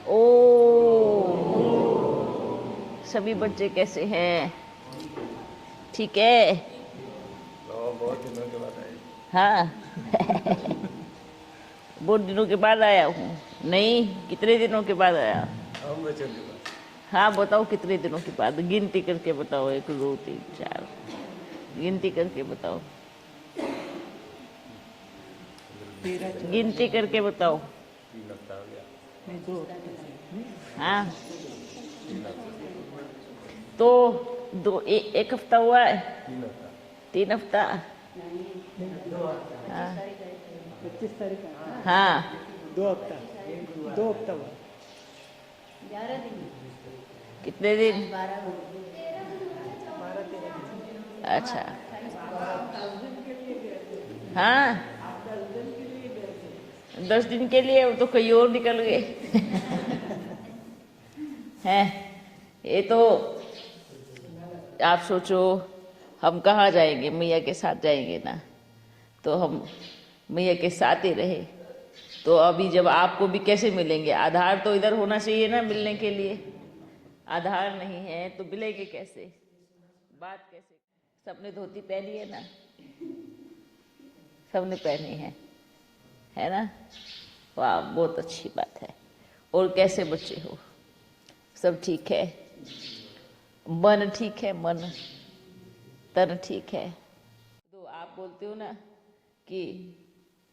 ओ, सभी बच्चे कैसे हैं? ठीक है। बहुत दिनों के बाद आए। हाँ। बहुत दिनों के बाद आया हूँ। नहीं, कितने दिनों के बाद आया? हम बच्चों के पास हाँ बताओ, कितने दिनों के बाद? गिनती करके बताओ, 1 2 3 4, गिनती करके बताओ। गिनती करके बताओ। 3 हफ्ता हो गया। हाँ, तो एक हफ्ता हुआ है। 3 हफ्ता। 3 हफ्ता। हाँ 25 तारीख हाँ, 2 हफ्ता 2 हफ्ता हुआ। 11 दिन। कितने दिन? 12 अच्छा, हाँ 10 दिन के लिए। वो तो कहीं और निकल गए। हैं, ये तो आप सोचो, हम कहाँ जाएंगे? मैया के साथ जाएंगे ना, तो हम मैया के साथ ही रहे। तो अभी जब आपको भी कैसे मिलेंगे? आधार तो इधर होना चाहिए ना मिलने के लिए। आधार नहीं है तो मिलेंगे कैसे? बात कैसे? सबने धोती पहनी है ना? सबने पहनी है ना? वाह, बहुत अच्छी बात है। और कैसे बच्चे हो? सब ठीक है? मन ठीक है? मन तन ठीक है? तो आप बोलते हो ना कि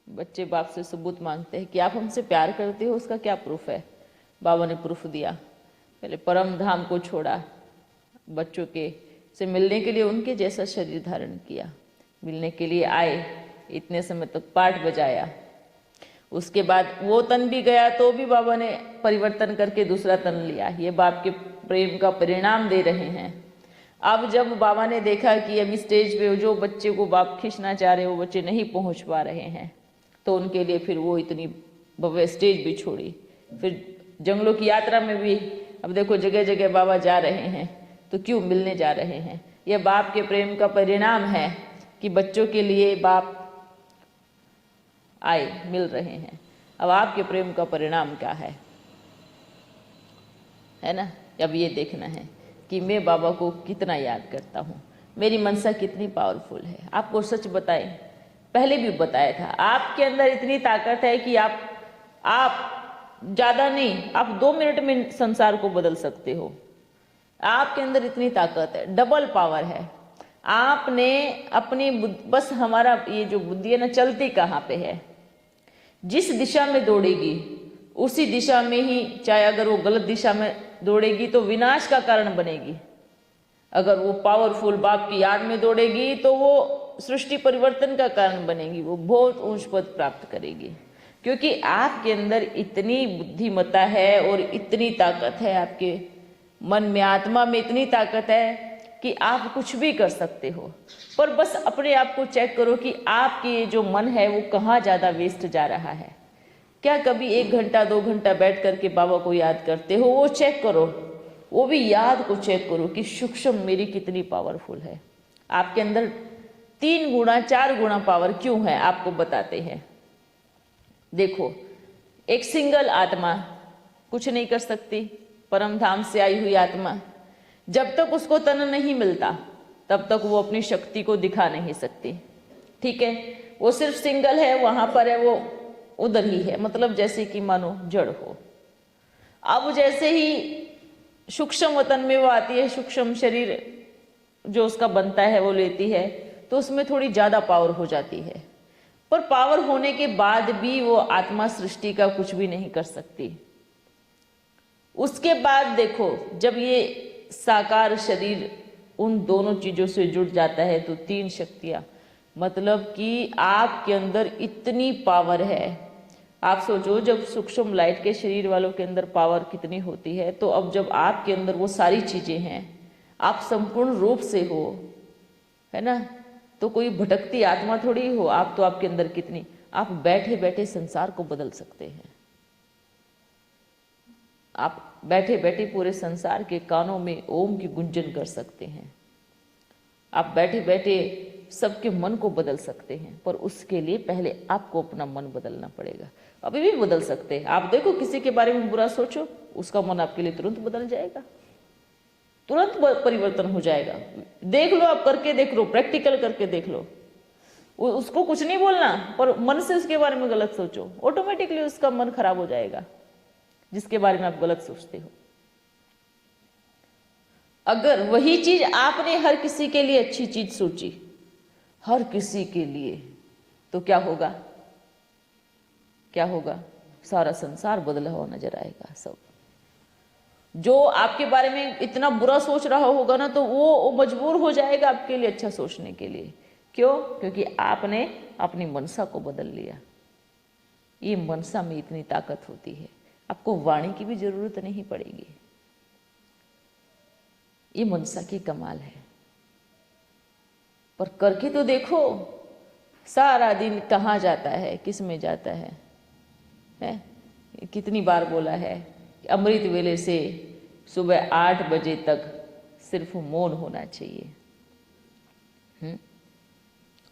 बच्चे बाप से सबूत मांगते हैं कि आप हमसे प्यार करते हो, उसका क्या प्रूफ है? बाबा ने प्रूफ दिया। पहले परम धाम को छोड़ा, बच्चों के से मिलने के लिए उनके जैसा शरीर धारण किया, मिलने के लिए आए, इतने समय तक पाठ बजाया। उसके बाद वो तन भी गया तो भी बाबा ने परिवर्तन करके दूसरा तन लिया। ये बाप के प्रेम का परिणाम दे रहे हैं। अब जब बाबा ने देखा कि अभी स्टेज पे जो बच्चे को बाप खींचना चाह रहे वो बच्चे नहीं पहुंच पा रहे हैं, तो उनके लिए फिर वो इतनी भव्य स्टेज भी छोड़ी। फिर जंगलों की यात्रा में भी अब देखो जगह जगह बाबा जा रहे हैं, तो क्यों? मिलने जा रहे हैं। यह बाप के प्रेम का परिणाम है कि बच्चों के लिए बाप आए, मिल रहे हैं। अब आपके प्रेम का परिणाम क्या है ना? अब ये देखना है कि मैं बाबा को कितना याद करता हूँ, मेरी मनसा कितनी पावरफुल है। आपको सच बताएं, पहले भी बताया था, आपके अंदर इतनी ताकत है कि आप ज़्यादा नहीं, आप 2 मिनट में संसार को बदल सकते हो। आपके अंदर इतनी ताकत है, डबल पावर है। आपने अपनी बस हमारा ये जो बुद्धि है ना, चलती कहाँ पे है? जिस दिशा में दौड़ेगी उसी दिशा में ही, चाहे अगर वो गलत दिशा में दौड़ेगी तो विनाश का कारण बनेगी। अगर वो पावरफुल बाप की याद में दौड़ेगी तो वो सृष्टि परिवर्तन का कारण बनेगी, वो बहुत ऊंच पद प्राप्त करेगी। क्योंकि आपके अंदर इतनी बुद्धिमत्ता है और इतनी ताकत है, आपके मन में, आत्मा में इतनी ताकत है कि आप कुछ भी कर सकते हो। पर बस अपने आप को चेक करो कि आपकी जो मन है वो कहाँ ज़्यादा वेस्ट जा रहा है। क्या कभी 1 घंटा 2 घंटा बैठ करके बाबा को याद करते हो? वो चेक करो, वो भी याद को चेक करो कि सूक्ष्म मेरी कितनी पावरफुल है। आपके अंदर 3 गुना 4 गुना पावर क्यों है, आपको बताते हैं। देखो, एक सिंगल आत्मा कुछ नहीं कर सकती, परम धाम से आई हुई आत्मा, जब तक उसको तन नहीं मिलता तब तक वो अपनी शक्ति को दिखा नहीं सकती। ठीक है, वो सिर्फ सिंगल है, वहां पर है, वो उधर ही है, मतलब जैसे कि मानो जड़ हो। अब जैसे ही सूक्ष्म वतन में वो आती है, सूक्ष्म शरीर जो उसका बनता है वो लेती है, तो उसमें थोड़ी ज्यादा पावर हो जाती है। पर पावर होने के बाद भी वो आत्मा सृष्टि का कुछ भी नहीं कर सकती। उसके बाद देखो, जब ये साकार शरीर उन दोनों चीजों से जुड़ जाता है तो 3 शक्तियां, मतलब कि आपके अंदर इतनी पावर है। आप सोचो, जब सूक्ष्म लाइट के शरीर वालों के अंदर पावर कितनी होती है, तो अब जब आपके अंदर वो सारी चीजें हैं, आप संपूर्ण रूप से हो, है ना, तो कोई भटकती आत्मा थोड़ी हो आप। तो आपके अंदर कितनी, आप बैठे बैठे संसार को बदल सकते हैं। आप बैठे बैठे पूरे संसार के कानों में ओम की गुंजन कर सकते हैं। आप बैठे बैठे सबके मन को बदल सकते हैं, पर उसके लिए पहले आपको अपना मन बदलना पड़ेगा। अभी भी बदल सकते हैं। आप देखो, किसी के बारे में बुरा सोचो, उसका मन आपके लिए तुरंत बदल जाएगा, तुरंत परिवर्तन हो जाएगा। देख लो, आप करके देख लो, प्रैक्टिकल करके देख लो। उसको कुछ नहीं बोलना, पर मन से उसके बारे में गलत सोचो, ऑटोमेटिकली उसका मन खराब हो जाएगा जिसके बारे में आप गलत सोचते हो। अगर वही चीज आपने हर किसी के लिए अच्छी चीज सोची, हर किसी के लिए, तो क्या होगा? क्या होगा? सारा संसार बदला हुआ नजर आएगा। सब जो आपके बारे में इतना बुरा सोच रहा होगा ना, तो वो मजबूर हो जाएगा आपके लिए अच्छा सोचने के लिए। क्यों? क्योंकि आपने अपनी मनसा को बदल लिया। ये मनसा में इतनी ताकत होती है, आपको वाणी की भी जरूरत नहीं पड़ेगी। ये मनसा की कमाल है। पर करके तो देखो, सारा दिन कहाँ जाता है, किस में जाता है? कितनी बार बोला है कि अमृत वेले से सुबह 8 बजे तक सिर्फ मौन होना चाहिए।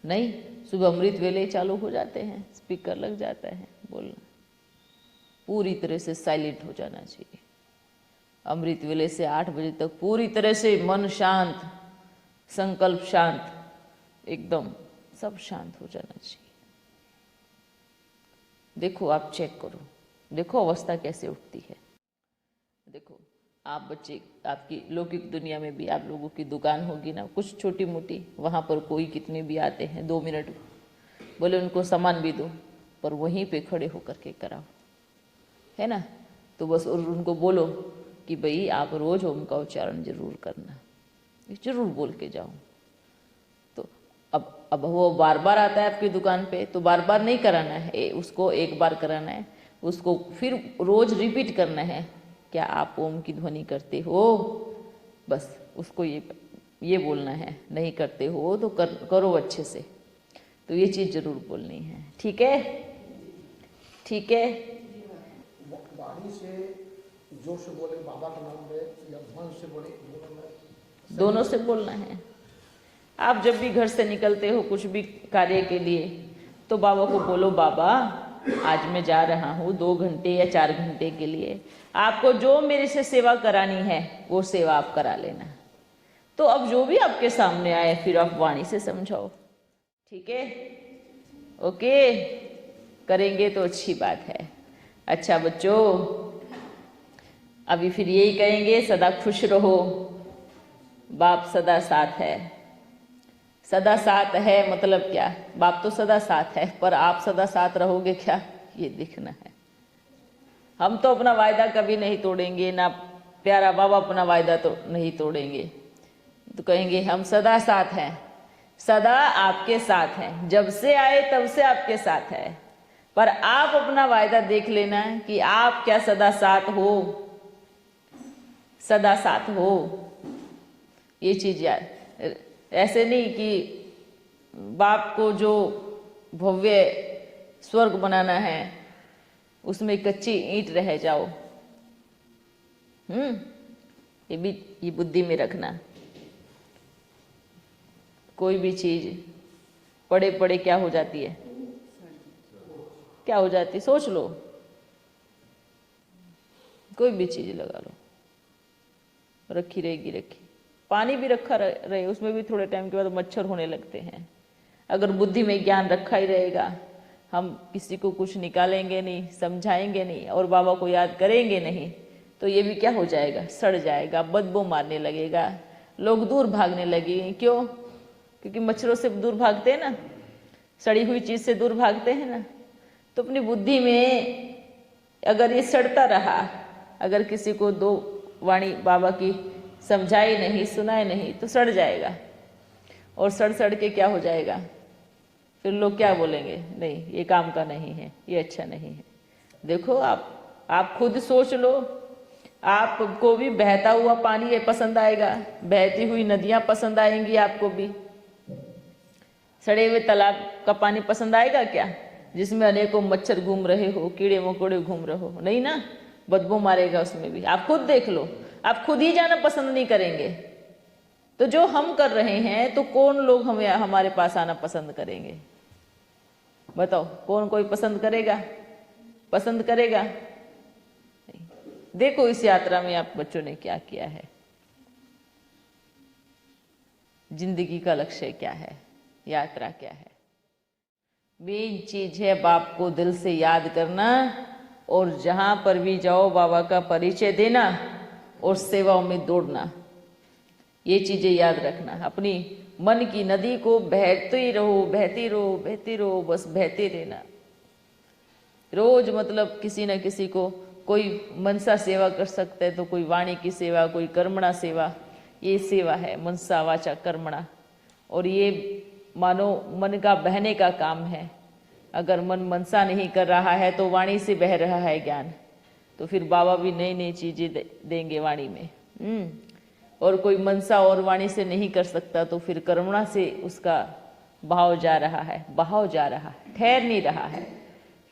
नहीं, सुबह अमृत वेले चालू हो जाते हैं, स्पीकर लग जाता है, बोलना पूरी तरह से साइलेंट हो जाना चाहिए। अमृत वेले से 8 बजे तक पूरी तरह से मन शांत, संकल्प शांत, एकदम सब शांत हो जाना चाहिए। देखो, आप चेक करो, देखो अवस्था कैसे उठती है। देखो आप बच्चे, आपकी लौकिक दुनिया में भी आप लोगों की दुकान होगी ना, कुछ छोटी मोटी, वहाँ पर कोई कितने भी आते हैं, 2 मिनट बोले उनको सामान भी दो, पर वहीं पे खड़े होकर के कराओ, है ना? तो बस और उनको बोलो कि भाई आप रोज ओम का उच्चारण जरूर करना, जरूर बोल के जाओ। तो अब वो बार बार आता है आपकी दुकान पे, तो बार बार नहीं कराना है, उसको एक बार कराना है, उसको फिर रोज रिपीट करना है। क्या आप ओम की ध्वनि करते हो? बस उसको ये बोलना है। नहीं करते हो तो करो अच्छे से। तो ये चीज़ जरूर बोलनी है। ठीक है? ठीक है? वाणी से जोर से बोले बाबा का नाम ले, या मन से बोले, दोनों से बोलना है। आप जब भी घर से निकलते हो कुछ भी कार्य के लिए, तो बाबा को बोलो, बाबा आज मैं जा रहा हूँ 2 घंटे या 4 घंटे के लिए, आपको जो मेरे से सेवा करानी है वो सेवा आप करा लेना। तो अब जो भी आपके सामने आए फिर आप वाणी से समझाओ। ठीक है? ओके, करेंगे तो अच्छी बात है। अच्छा बच्चों, अभी फिर यही कहेंगे, सदा खुश रहो, बाप सदा साथ है। सदा साथ है मतलब क्या? बाप तो सदा साथ है, पर आप सदा साथ रहोगे क्या, ये देखना है। हम तो अपना वायदा कभी नहीं तोड़ेंगे, ना प्यारा बाबा अपना वायदा तो नहीं तोड़ेंगे। तो कहेंगे हम सदा साथ हैं, सदा आपके साथ हैं, जब से आए तब से आपके साथ है। पर आप अपना वायदा देख लेना कि आप क्या सदा साथ हो, सदा साथ हो। ये चीज यार, ऐसे नहीं कि बाप को जो भव्य स्वर्ग बनाना है उसमें कच्ची ईंट रह जाओ। ये बुद्धि में रखना। कोई भी चीज पड़े पड़े क्या हो जाती है, क्या हो जाती है, सोच लो। कोई भी चीज लगा लो, रखी रहेगी रखी। पानी भी रखा रहे, उसमें भी थोड़े टाइम के बाद मच्छर होने लगते हैं। अगर बुद्धि में ज्ञान रखा ही रहेगा, हम किसी को कुछ निकालेंगे नहीं, समझाएंगे नहीं और बाबा को याद करेंगे नहीं, तो ये भी क्या हो जाएगा, सड़ जाएगा, बदबू मारने लगेगा, लोग दूर भागने लगेंगे। क्यों? क्योंकि मच्छरों से दूर भागते हैं ना, सड़ी हुई चीज से दूर भागते हैं ना। तो अपनी बुद्धि में अगर ये सड़ता रहा, अगर किसी को 2 वाणी बाबा की समझाई नहीं, सुनाए नहीं, तो सड़ जाएगा। और सड़ के क्या हो जाएगा, फिर लोग क्या बोलेंगे, नहीं ये काम का नहीं है, ये अच्छा नहीं है। देखो आप खुद सोच लो, आपको भी बहता हुआ पानी पसंद आएगा, बहती हुई नदियां पसंद आएंगी आपको भी। सड़े हुए तालाब का पानी पसंद आएगा क्या, जिसमें अनेकों मच्छर घूम रहे हो, कीड़े मकोड़े घूम रहे हो? नहीं ना, बदबू मारेगा उसमें भी। आप खुद देख लो, आप खुद ही जाना पसंद नहीं करेंगे, तो जो हम कर रहे हैं तो कौन लोग हमें हमारे पास आना पसंद करेंगे? बताओ, कौन कोई पसंद करेगा? पसंद करेगा नहीं। देखो इस यात्रा में आप बच्चों ने क्या किया है, जिंदगी का लक्ष्य क्या है, यात्रा क्या है। मेन चीज है बाप को दिल से याद करना और जहां पर भी जाओ बाबा का परिचय देना और सेवाओं में दौड़ना। ये चीजें याद रखना। अपनी मन की नदी को बहती रहो, बहती रहो, बहती रहो, बस बहते रहना। रोज मतलब किसी न किसी को, कोई मनसा सेवा कर सकता है तो कोई वाणी की सेवा, कोई कर्मणा सेवा। ये सेवा है मनसा वाचा कर्मणा, और ये मानो मन का बहने का काम है। अगर मन मनसा नहीं कर रहा है तो वाणी से बह रहा है ज्ञान, तो फिर बाबा भी नई नई चीजें देंगे वाणी में। और कोई मनसा और वाणी से नहीं कर सकता तो फिर कर्मणा से उसका बहाव जा रहा है, बहाव जा रहा है, ठहर नहीं रहा है।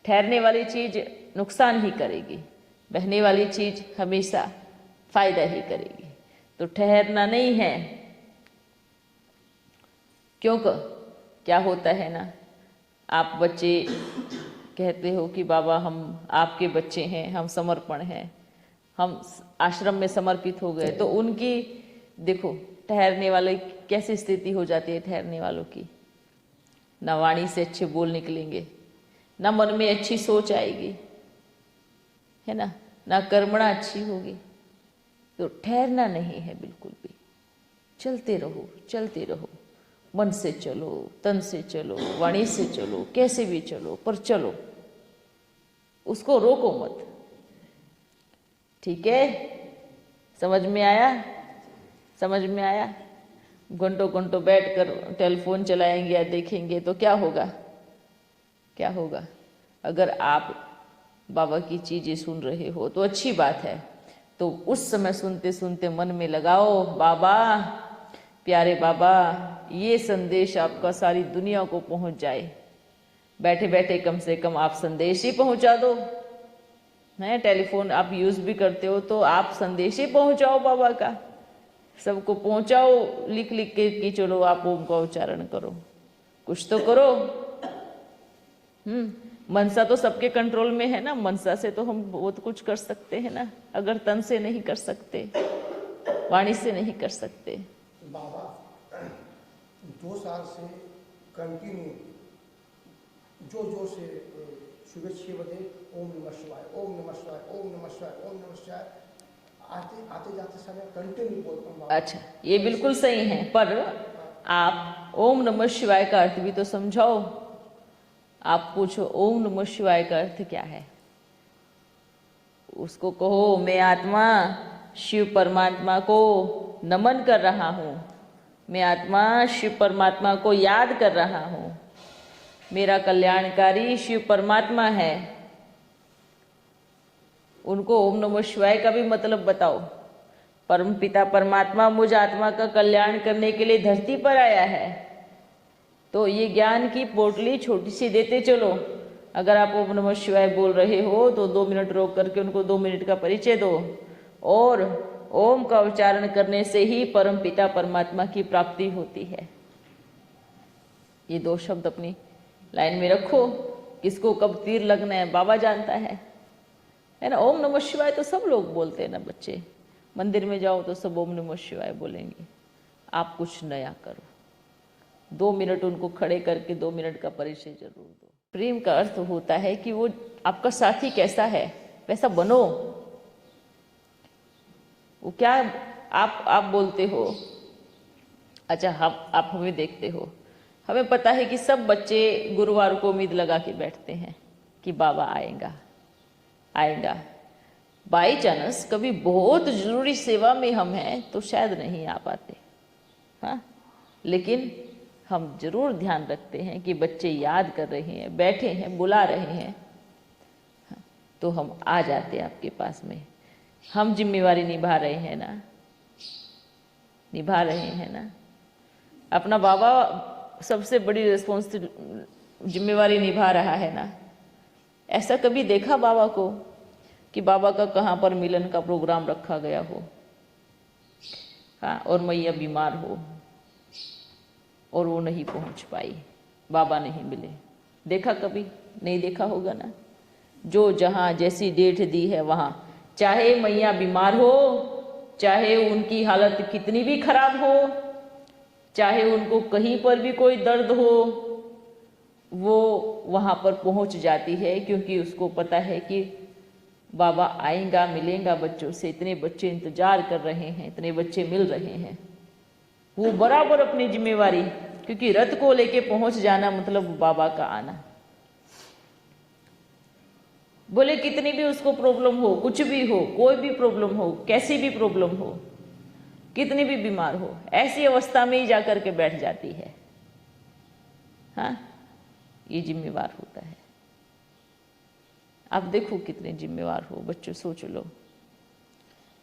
ठहरने वाली चीज नुकसान ही करेगी, बहने वाली चीज हमेशा फायदा ही करेगी। तो ठहरना नहीं है। क्योंकि क्या होता है ना, आप बच्चे कहते हो कि बाबा हम आपके बच्चे हैं, हम समर्पण हैं, हम आश्रम में समर्पित हो गए, तो उनकी देखो ठहरने वाले कैसी स्थिति हो जाती है। ठहरने वालों की ना वाणी से अच्छे बोल निकलेंगे, ना मन में अच्छी सोच आएगी, है ना कर्मणा अच्छी होगी। तो ठहरना नहीं है बिल्कुल भी। चलते रहो, चलते रहो, मन से चलो, तन से चलो, वाणी से चलो, कैसे भी चलो, पर चलो, उसको रोको मत। ठीक है, समझ में आया? समझ में आया? घंटों घंटों बैठकर टेलीफोन चलाएंगे या देखेंगे तो क्या होगा? क्या होगा? अगर आप बाबा की चीजें सुन रहे हो तो अच्छी बात है, तो उस समय सुनते सुनते मन में लगाओ, बाबा, प्यारे बाबा, ये संदेश आपका सारी दुनिया को पहुंच जाए। बैठे बैठे कम से कम आप संदेश ही पहुंचा दो। है टेलीफोन आप यूज भी करते हो तो आप संदेश ही पहुंचाओ बाबा का, सबको पहुंचाओ। लिख लिख के कि चलो आप ओम का उच्चारण करो, कुछ तो करो। मनसा तो सबके कंट्रोल में है ना, मनसा से तो हम बहुत कुछ कर सकते हैं ना। अगर तन से नहीं कर सकते, वाणी से नहीं कर सकते। बाबा 2 साल से कंटिन्यू जो से सुबह 6 बजे ओम नमः शिवाय, ओम नमः शिवाय, ओम नमः शिवाय, ओम नमः शिवाय, आते जाते समय कंटिन्यू बोलता हूँ। अच्छा, ये बिल्कुल सही है, पर आप ओम नमः शिवाय का अर्थ भी तो समझाओ। आप पूछो ओम नमः शिवाय का अर्थ क्या है, उसको कहो मैं आत्मा शिव परमात्मा को नमन कर रहा हूँ, मैं आत्मा शिव परमात्मा को याद कर रहा हूँ, मेरा कल्याणकारी शिव परमात्मा है। उनको ओम नमः शिवाय का भी मतलब बताओ। परम पिता परमात्मा मुझ आत्मा का कल्याण करने के लिए धरती पर आया है, तो ये ज्ञान की पोटली छोटी सी देते चलो। अगर आप ओम नमः शिवाय बोल रहे हो तो 2 मिनट रोक करके उनको 2 मिनट का परिचय दो, और ओम का उच्चारण करने से ही परम पिता परमात्मा की प्राप्ति होती है। ये 2 शब्द अपनी लाइन में रखो। किसको कब तीर लगना है बाबा जानता है ना। ओम नमः शिवाय तो सब लोग बोलते हैं ना बच्चे, मंदिर में जाओ तो सब ओम नमः शिवाय बोलेंगे। आप कुछ नया करो, 2 मिनट उनको खड़े करके 2 मिनट का परिचय जरूर दो। प्रेम का अर्थ होता है कि वो आपका साथी कैसा है वैसा बनो। वो क्या आप बोलते हो, अच्छा आप हमें देखते हो, हमें पता है कि सब बच्चे गुरुवार को उम्मीद लगा के बैठते हैं कि बाबा आएगा आएगा। बाई चांस कभी बहुत जरूरी सेवा में हम हैं तो शायद नहीं आ पाते, हाँ, लेकिन हम जरूर ध्यान रखते हैं कि बच्चे याद कर रहे हैं, बैठे हैं, बुला रहे हैं, हाँ, तो हम आ जाते हैं आपके पास में। हम जिम्मेवारी निभा रहे हैं ना, निभा रहे हैं ना। अपना बाबा सबसे बड़ी जिम्मेवारी निभा रहा है ना। ऐसा कभी देखा बाबा को कि बाबा का कहाँ पर मिलन का प्रोग्राम रखा गया हो, हाँ, और मैया बीमार हो और वो नहीं पहुंच पाई, बाबा नहीं मिले? देखा कभी? नहीं देखा होगा ना। जो जहाँ जैसी डेट दी है वहाँ चाहे मैया बीमार हो, चाहे उनकी हालत कितनी भी खराब हो, चाहे उनको कहीं पर भी कोई दर्द हो, वो वहाँ पर पहुँच जाती है, क्योंकि उसको पता है कि बाबा आएगा, मिलेगा बच्चों से। इतने बच्चे इंतजार कर रहे हैं, इतने बच्चे मिल रहे हैं। वो बराबर अपनी जिम्मेवारी, क्योंकि रथ को लेके पहुँच जाना मतलब बाबा का आना। बोले कितनी भी उसको प्रॉब्लम हो, कुछ भी हो, कोई भी प्रॉब्लम हो, कैसी भी प्रॉब्लम हो, कितनी भी बीमार हो, ऐसी अवस्था में ही जाकर के बैठ जाती है। हाँ, ये जिम्मेवार होता है। आप देखो कितने जिम्मेवार हो बच्चों, सोच लो।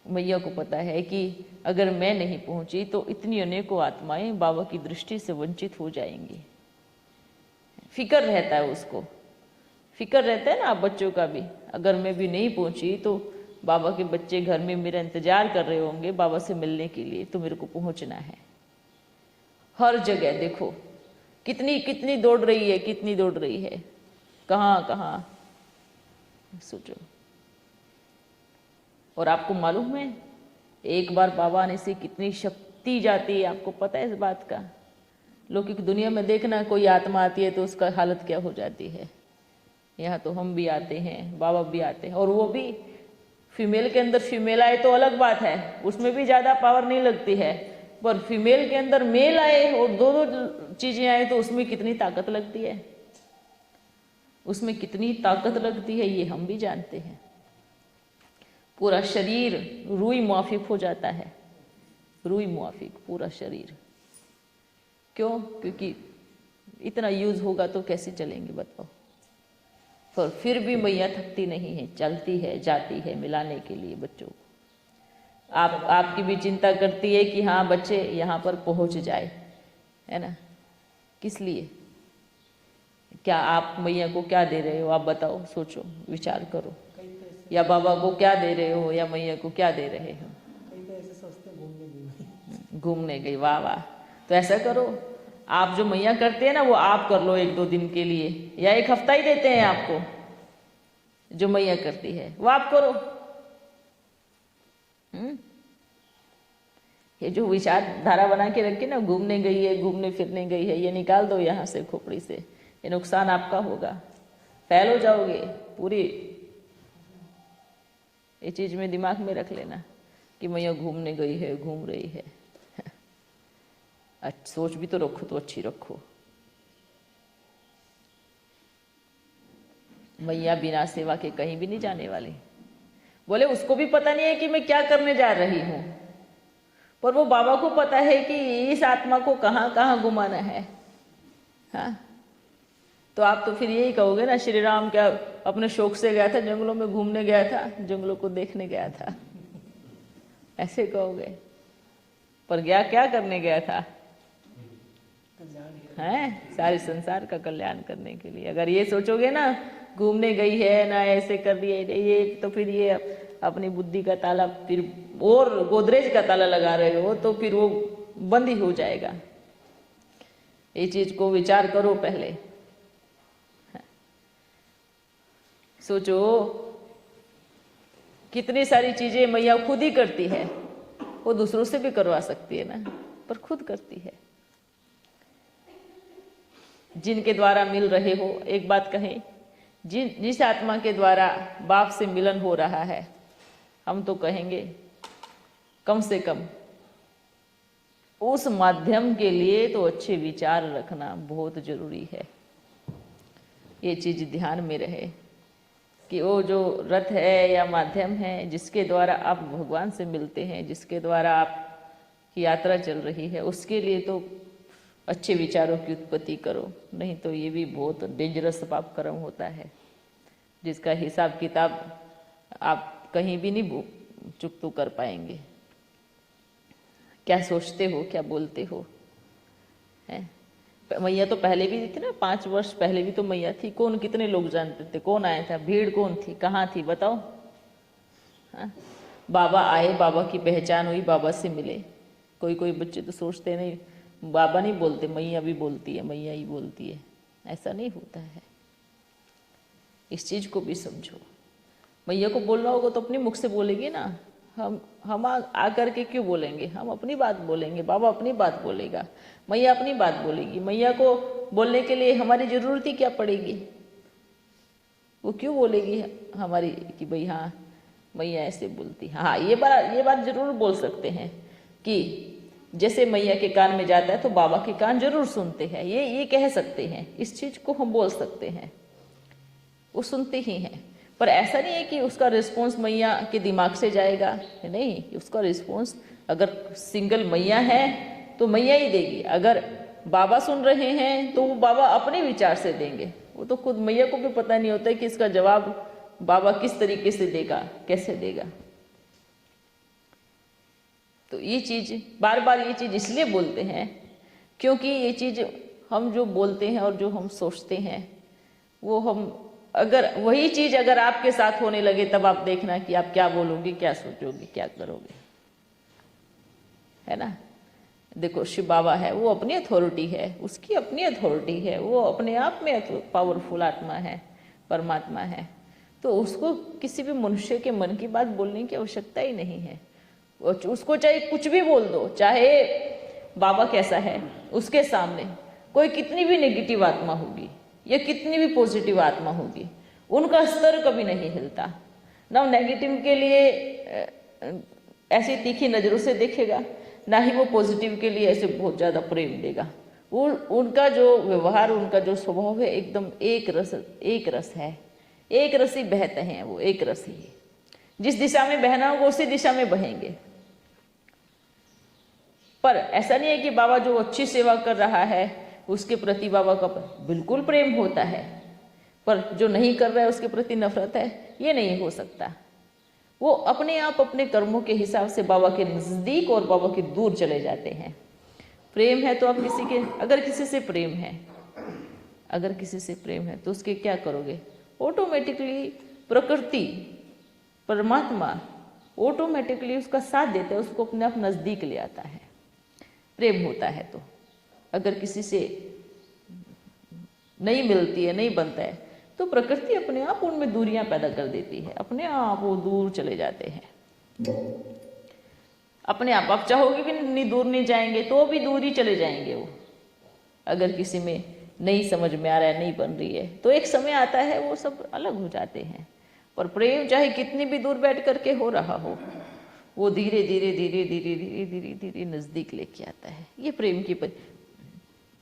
मैया को पता है कि अगर मैं नहीं पहुंची तो इतनी अनेकों आत्माएं बाबा की दृष्टि से वंचित हो जाएंगी। फिक्र रहता है उसको, फिक्र रहता है ना आप बच्चों का भी। अगर मैं भी नहीं पहुंची तो बाबा के बच्चे घर में मेरा इंतजार कर रहे होंगे बाबा से मिलने के लिए, तो मेरे को पहुंचना है। हर जगह देखो कितनी कितनी दौड़ रही है, कितनी दौड़ रही है, कहाँ कहाँ, सोचो। और आपको मालूम है एक बार बाबा आने से कितनी शक्ति जाती है, आपको पता है इस बात का? लौकिक दुनिया में देखना, कोई आत्मा आती है तो उसका हालत क्या हो जाती है। यहाँ तो हम भी आते हैं, बाबा भी आते हैं, और वो भी फीमेल के अंदर फीमेल आए तो अलग बात है, उसमें भी ज़्यादा पावर नहीं लगती है। पर फीमेल के अंदर मेल आए और दो दो चीज़ें आए तो उसमें कितनी ताकत लगती है, उसमें कितनी ताकत लगती है, ये हम भी जानते हैं। पूरा शरीर रूई मुआफिक हो जाता है, रूई मुआफिक पूरा शरीर। क्यों? क्योंकि इतना यूज होगा तो कैसे चलेंगे बताओ। पर फिर भी मैया थकती नहीं है, चलती है, जाती है मिलाने के लिए बच्चों को। आपकी भी चिंता करती है कि हाँ बच्चे यहाँ पर पहुँच जाए, है ना? किस लिए? क्या आप मैया को क्या दे रहे हो? आप बताओ, सोचो, विचार करो। या बाबा को क्या दे रहे हो, या मैया को क्या दे रहे हो? घूमने गई, वाह वाह। तो ऐसा करो, आप जो मैया करते हैं ना वो आप कर लो 1-2 दिन के लिए, या 1 हफ्ता ही देते हैं आपको। जो मैया करती है वो आप करो। ये जो विचारधारा बना के रखी ना, घूमने गई है, घूमने फिरने गई है, ये निकाल दो यहाँ से खोपड़ी से। ये नुकसान आपका होगा, फैल हो जाओगे पूरी। ये चीज में दिमाग में रख लेना कि मैया घूमने गई है, घूम रही है। सोच भी तो रखो, तो अच्छी रखो। मैया बिना सेवा के कहीं भी नहीं जाने वाली। बोले उसको भी पता नहीं है कि मैं क्या करने जा रही हूं, पर वो बाबा को पता है कि इस आत्मा को कहाँ कहाँ घुमाना है। हाँ, तो आप तो फिर यही कहोगे ना, श्री राम क्या अपने शौक से गया था, जंगलों में घूमने गया था, जंगलों को देखने गया था, ऐसे कहोगे। पर गया क्या करने गया था? हैं, सारे संसार का कल्याण करने के लिए। अगर ये सोचोगे ना घूमने गई है ना, ऐसे कर दिए ये, तो फिर ये अपनी बुद्धि का ताला फिर और गोदरेज का ताला लगा रहे हो, तो फिर वो बंद ही हो जाएगा। ये चीज को विचार करो पहले। सोचो कितनी सारी चीजें मैया खुद ही करती है। वो दूसरों से भी करवा सकती है ना, पर खुद करती है। जिनके द्वारा मिल रहे हो, एक बात कहें, जिस आत्मा के द्वारा बाप से मिलन हो रहा है, हम तो कहेंगे कम से कम उस माध्यम के लिए तो अच्छे विचार रखना बहुत जरूरी है। ये चीज ध्यान में रहे कि वो जो रथ है या माध्यम है जिसके द्वारा आप भगवान से मिलते हैं, जिसके द्वारा आपकी यात्रा चल रही है, उसके लिए तो अच्छे विचारों की उत्पत्ति करो। नहीं तो ये भी बहुत डेंजरस पाप कर्म होता है, जिसका हिसाब किताब आप कहीं भी नहीं चुकता कर पाएंगे। क्या सोचते हो, क्या बोलते हो, है? मैया तो पहले भी थी ना, 5 वर्ष पहले भी तो मैया थी। कौन, कितने लोग जानते थे? कौन आया था? भीड़ कौन थी? कहाँ थी? बताओ। हाँ? बाबा आए, बाबा की पहचान हुई, बाबा से मिले। कोई कोई बच्चे तो सोचते नहीं, बाबा नहीं बोलते, मैया भी बोलती है, मैया ही बोलती है। ऐसा नहीं होता है, इस चीज को भी समझो। मैया को बोलना होगा तो अपने मुख से बोलेगी ना। हम आकर के क्यों बोलेंगे? हम अपनी बात बोलेंगे, बाबा अपनी बात बोलेगा, मैया अपनी बात बोलेगी। मैया को बोलने के लिए हमारी ज़रूरत ही क्या पड़ेगी? वो क्यों बोलेगी हमारी कि भाई हाँ मैया ऐसे बोलती। हाँ, ये बात जरूर बोल सकते हैं कि जैसे मैया के कान में जाता है तो बाबा के कान जरूर सुनते हैं, ये कह सकते हैं, इस चीज़ को हम बोल सकते हैं, वो सुनते ही हैं। पर ऐसा नहीं है कि उसका रिस्पॉन्स मैया के दिमाग से जाएगा, नहीं, उसका रिस्पॉन्स अगर सिंगल मैया है तो मैया ही देगी। अगर बाबा सुन रहे हैं तो वो बाबा अपने विचार से देंगे। वो तो खुद मैया को भी पता नहीं होता है कि इसका जवाब बाबा किस तरीके से देगा, कैसे देगा। तो ये चीज़ बार बार ये चीज़ इसलिए बोलते हैं क्योंकि ये चीज़ हम जो बोलते हैं और जो हम सोचते हैं वो हम अगर वही चीज़ अगर आपके साथ होने लगे तब आप देखना कि आप क्या बोलोगे, क्या सोचोगे, क्या करोगे, है ना। देखो शिव बाबा है, वो अपनी अथॉरिटी है, उसकी अपनी अथॉरिटी है, वो अपने आप में पावरफुल आत्मा है, परमात्मा है। तो उसको किसी भी मनुष्य के मन की बात बोलने की आवश्यकता ही नहीं है। उसको चाहे कुछ भी बोल दो, चाहे बाबा कैसा है, उसके सामने कोई कितनी भी नेगेटिव आत्मा होगी या कितनी भी पॉजिटिव आत्मा होगी, उनका स्तर कभी नहीं हिलता ना। नेगेटिव के लिए ऐसी तीखी नज़रों से देखेगा, ना ही वो पॉजिटिव के लिए ऐसे बहुत ज़्यादा प्रेम देगा। वो उनका जो व्यवहार, उनका जो स्वभाव है एकदम एक रस है, एक रसी बहते हैं, वो एक रसी है। जिस दिशा में बहना होगा उसी दिशा में बहेंगे। पर ऐसा नहीं है कि बाबा जो अच्छी सेवा कर रहा है उसके प्रति बाबा का बिल्कुल प्रेम होता है, पर जो नहीं कर रहा है उसके प्रति नफरत है, ये नहीं हो सकता। वो अपने आप अपने कर्मों के हिसाब से बाबा के नज़दीक और बाबा के दूर चले जाते हैं। प्रेम है तो आप अगर किसी से प्रेम है तो उसके क्या करोगे? ऑटोमेटिकली प्रकृति, परमात्मा ऑटोमेटिकली उसका साथ देता है, उसको अपने आप नज़दीक ले आता है। प्रेम होता है तो अगर किसी से नहीं मिलती है, नहीं बनता है, तो प्रकृति अपने आप उनमें दूरियां पैदा कर देती है, अपने आप वो दूर चले जाते हैं अपने आप चाहोगे कि नहीं दूर नहीं जाएंगे तो भी दूर ही चले जाएंगे वो। अगर किसी में नहीं समझ में आ रहा है, नहीं बन रही है, तो एक समय आता है वो सब अलग हो जाते हैं। पर प्रेम चाहे कितनी भी दूर बैठ करके हो रहा हो, वो धीरे धीरे धीरे धीरे धीरे धीरे धीरे नज़दीक लेके आता है। ये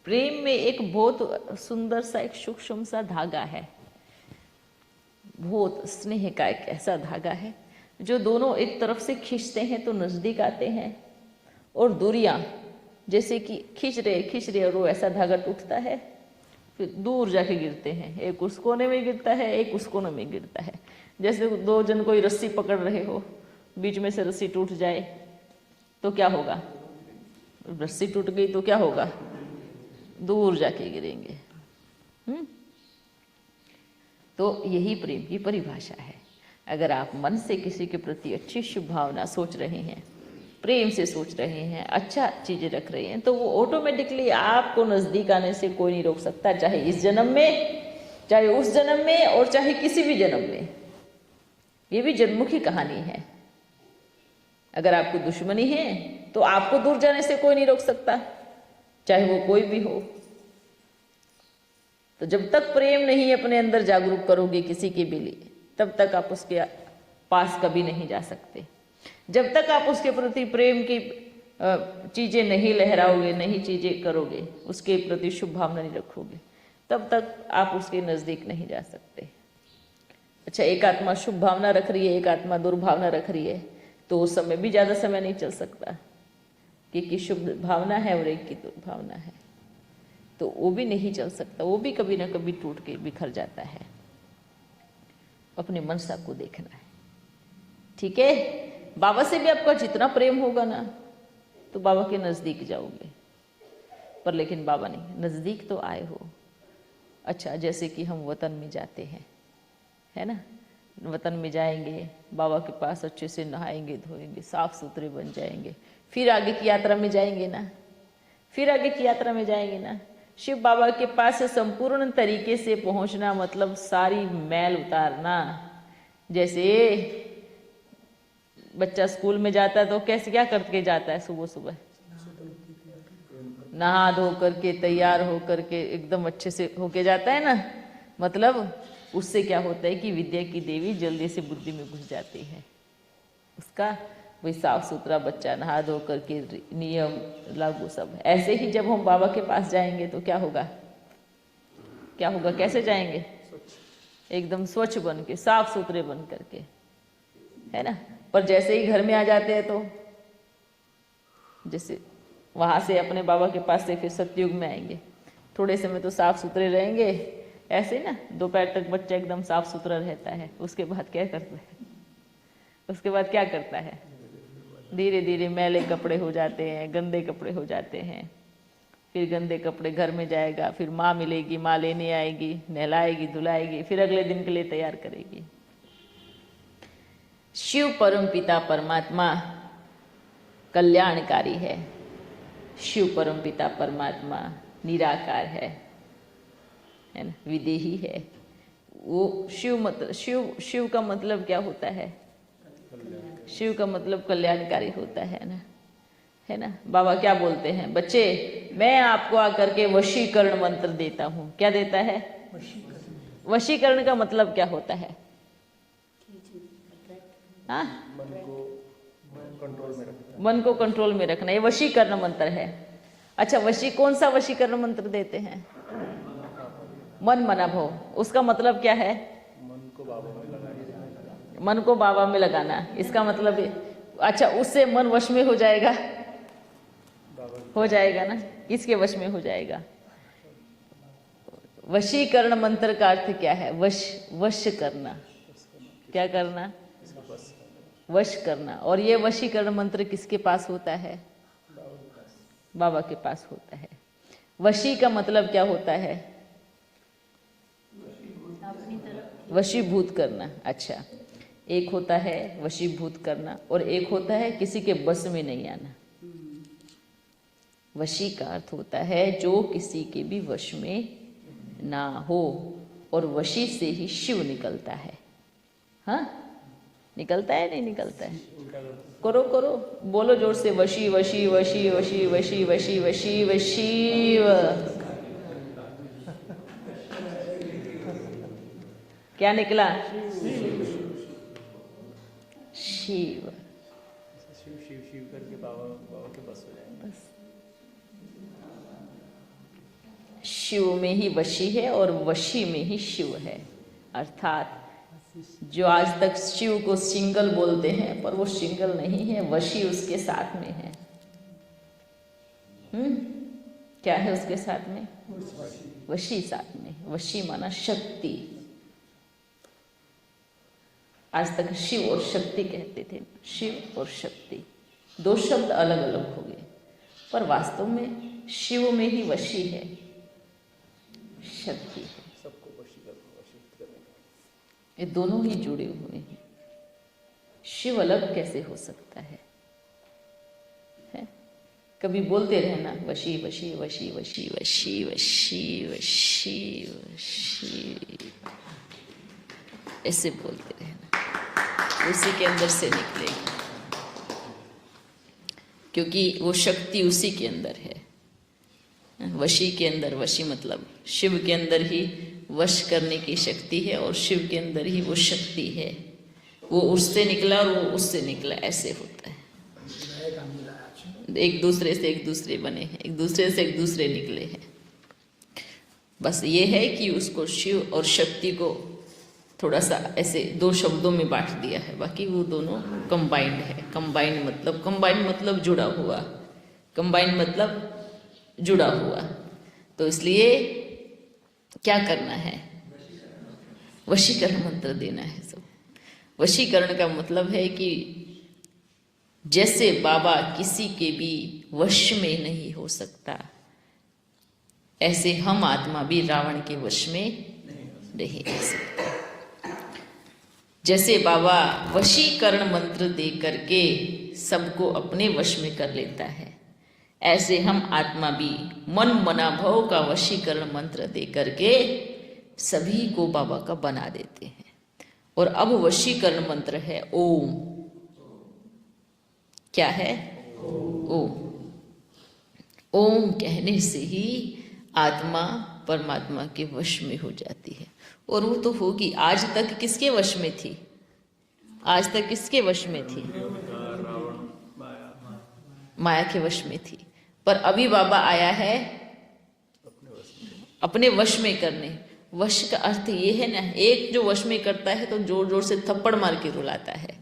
प्रेम में एक बहुत सुंदर सा, एक सूक्ष्म सा धागा है, बहुत स्नेह का एक ऐसा धागा है जो दोनों एक तरफ से खींचते हैं तो नज़दीक आते हैं, और दूरियां जैसे कि खींच रहे और वो ऐसा धागा टूटता है, फिर दूर जाके गिरते हैं। एक उस कोने में गिरता है, एक उस कोने में गिरता है। जैसे दो जन कोई रस्सी पकड़ रहे हो, बीच में से रस्सी टूट जाए तो क्या होगा? रस्सी टूट गई तो क्या होगा? दूर जाके गिरेंगे। तो यही प्रेम की परिभाषा है। अगर आप मन से किसी के प्रति अच्छी शुभ भावना सोच रहे हैं, प्रेम से सोच रहे हैं, अच्छा चीज़ें रख रहे हैं, तो वो ऑटोमेटिकली आपको नज़दीक आने से कोई नहीं रोक सकता, चाहे इस जन्म में, चाहे उस जन्म में, और चाहे किसी भी जन्म में। ये भी जन्मों की कहानी है। अगर आपको दुश्मनी है तो आपको दूर जाने से कोई नहीं रोक सकता, चाहे वो कोई भी हो। तो जब तक प्रेम नहीं अपने अंदर जागरूक करोगे किसी के भी लिए, तब तक आप उसके पास कभी नहीं जा सकते। जब तक आप उसके प्रति प्रेम की चीज़ें नहीं लहराओगे, नहीं चीज़ें करोगे, उसके प्रति शुभ भावना नहीं रखोगे, तब तक आप उसके नज़दीक नहीं जा सकते। अच्छा, एक आत्मा शुभ भावना रख रही है, एक आत्मा दुर्भावना रख रही है, तो उस समय भी ज़्यादा समय नहीं चल सकता, क्योंकि शुभ भावना है और एक की दुर्भावना है, तो वो भी नहीं चल सकता, वो भी कभी ना कभी टूट के बिखर जाता है। अपने मनसा को देखना है, ठीक है। बाबा से भी आपका जितना प्रेम होगा ना, तो बाबा के नज़दीक जाओगे। पर लेकिन बाबा नहीं, नज़दीक तो आए हो। अच्छा, जैसे कि हम वतन में जाते हैं, है ना, वतन में जाएंगे, बाबा के पास अच्छे से नहाएंगे, धोएंगे, साफ सुथरे बन जाएंगे, फिर आगे की यात्रा में जाएंगे ना, फिर आगे की यात्रा में जाएंगे ना। शिव बाबा के पास संपूर्ण तरीके से पहुंचना मतलब सारी मैल उतारना, जैसे बच्चा स्कूल में जाता है तो कैसे क्या करके जाता है? सुबह सुबह नहा धो करके तैयार हो करके एकदम अच्छे से होके जाता है ना। मतलब उससे क्या होता है कि विद्या की देवी जल्दी से बुद्धि में घुस जाती है। उसका वही साफ सुथरा बच्चा नहा धो करके नियम लागू सब है। ऐसे ही जब हम बाबा के पास जाएंगे तो क्या होगा? क्या होगा? कैसे जाएंगे? एकदम स्वच्छ बन के, साफ सुथरे बन करके, है ना। पर जैसे ही घर में आ जाते हैं तो जैसे वहां से अपने बाबा के पास से फिर सतयुग में आएंगे, थोड़े समय तो साफ सुथरे रहेंगे ऐसे ना, दोपहर तक बच्चा एकदम साफ सुथरा रहता है। उसके बाद क्या करता है? उसके बाद क्या करता है? धीरे धीरे मैले कपड़े हो जाते हैं, गंदे कपड़े हो जाते हैं। फिर गंदे कपड़े घर में जाएगा, फिर माँ मिलेगी, माँ लेने आएगी, नहलाएगी, धुलाएगी, फिर अगले दिन के लिए तैयार करेगी। शिव परम पिता परमात्मा कल्याणकारी है। शिव परम पिता परमात्मा निराकार है ना, विदेही है। वो शिव का मतलब क्या होता है? शिव का मतलब कल्याणकारी होता है ना। बाबा क्या बोलते हैं? बच्चे, मैं आपको आकर के वशीकरण मंत्र देता हूँ। क्या देता है? वशीकरण का मतलब क्या होता है? हाँ, मन को कंट्रोल में रखना, ये वशीकरण मंत्र है। अच्छा, कौन सा वशीकरण मंत्र देते हैं? मन मना भव। उसका मतलब क्या है? मन को बाबा में लगाना। इसका मतलब अच्छा, उससे मन वश में हो जाएगा? हो जाएगा ना। किसके वश में हो जाएगा? वशीकरण मंत्र का अर्थ क्या है? वश करना। क्या करना? वश करना। और ये वशीकरण मंत्र किसके पास होता है? बाबा के पास होता है। वशी का मतलब क्या होता है? वशीभूत करना। अच्छा, एक होता है वशीभूत करना और एक होता है किसी के बस में नहीं आना। वशी का अर्थ होता है जो किसी के भी वश में ना हो, और वशी से ही शिव निकलता है। हाँ, निकलता है नहीं निकलता है? करो करो, बोलो जोर से, वशी वशी वशी वशी वशी वशी वशी वशी। क्या निकला? शिव। शिव शिव शिव करके बाबा के बस हो जाएंगे। बस शिव में ही वशी है और वशी में ही शिव है। अर्थात जो आज तक शिव को सिंगल बोलते हैं, पर वो सिंगल नहीं है, वशी उसके साथ में है। क्या है उसके साथ में? वशी साथ में। वशी माना शक्ति। आज तक शिव और शक्ति कहते थे। शिव और शक्ति दो शब्द अलग अलग हो गए, पर वास्तव में शिव में ही वशी है, शक्ति है। सबको वशीकृत करने का। ये दोनों ही जुड़े हुए हैं। शिव अलग कैसे हो सकता है? कभी बोलते रहना वशी वशी वशी वशी वशी वशी वशी वशी, ऐसे बोलते रहना, उसी के अंदर से निकलेगा, क्योंकि वो शक्ति उसी के अंदर है। वशी के अंदर, वशी मतलब शिव के अंदर ही वश करने की शक्ति है, और शिव के अंदर ही वो शक्ति है। वो उससे निकला और वो उससे निकला, ऐसे होता है। एक दूसरे से एक दूसरे बने हैं, एक दूसरे से एक दूसरे निकले हैं। बस ये है कि उसको शिव और शक्ति को थोड़ा सा ऐसे दो शब्दों में बांट दिया है, बाकी वो दोनों कंबाइंड है। कंबाइंड मतलब जुड़ा हुआ, कंबाइंड मतलब जुड़ा हुआ। तो इसलिए क्या करना है? वशीकरण मंत्र देना है सब। वशीकरण का मतलब है कि जैसे बाबा किसी के भी वश में नहीं हो सकता, ऐसे हम आत्मा भी रावण के वश में नहीं रह सकता। जैसे बाबा वशीकरण मंत्र दे करके सबको अपने वश में कर लेता है, ऐसे हम आत्मा भी मन मनाभव का वशीकरण मंत्र दे करके सभी को बाबा का बना देते हैं। और अब वशीकरण मंत्र है ओम। क्या है? ओम। ओम कहने से ही आत्मा परमात्मा के वश में हो जाती है। और वो तो होगी। आज तक किसके वश में थी? आज तक किसके वश में थी? माया के वश में थी। पर अभी बाबा आया है अपने वश में करने। वश का अर्थ ये है ना, एक जो वश में करता है तो जोर जोर से थप्पड़ मार के रुलाता है,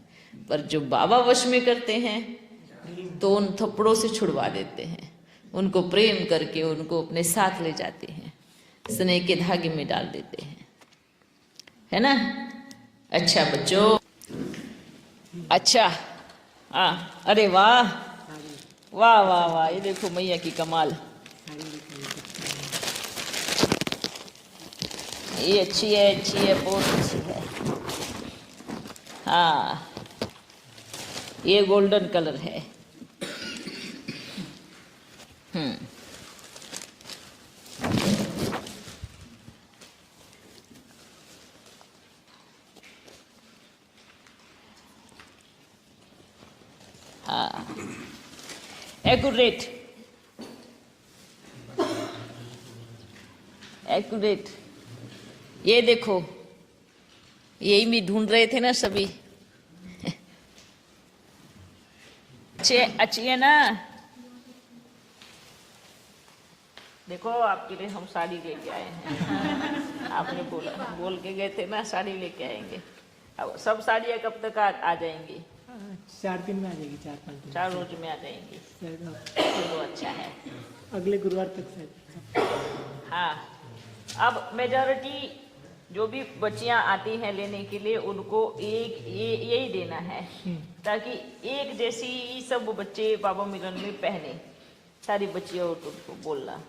पर जो बाबा वश में करते हैं तो उन थप्पड़ों से छुड़वा देते हैं, उनको प्रेम करके उनको अपने साथ ले जाते हैं, स्नेह के धागे में डाल देते हैं, है ना। अच्छा बच्चों, अच्छा हाँ, अरे वाह वाह वाह वाह, ये देखो मैया की कमाल। ये अच्छी है, बहुत अच्छी है। हाँ, ये गोल्डन कलर है। हाँ, एक्यूरेट, एक्यूरेट। ये देखो, यही भी ढूंढ रहे थे ना सभी। अच्छी है ना। देखो आपके लिए हम साड़ी लेके आए हैं। आपने बोल के गए थे ना साड़ी लेके आएंगे। अब सब साड़ियाँ कब तक आ जाएंगी? 4 दिन में आ जाएगी, 4-5 दिन। 4 रोज में आ जाएंगी। तो अच्छा है, अगले गुरुवार तक शायद। हाँ, अब मेजॉरिटी जो भी बच्चियां आती हैं लेने के लिए उनको यही देना है, ताकि एक जैसी सब बच्चे बाबा मिलन में पहने। सारी बच्चियों को बोलना,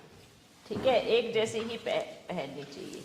ठीक है, एक जैसे ही पहननी चाहिए।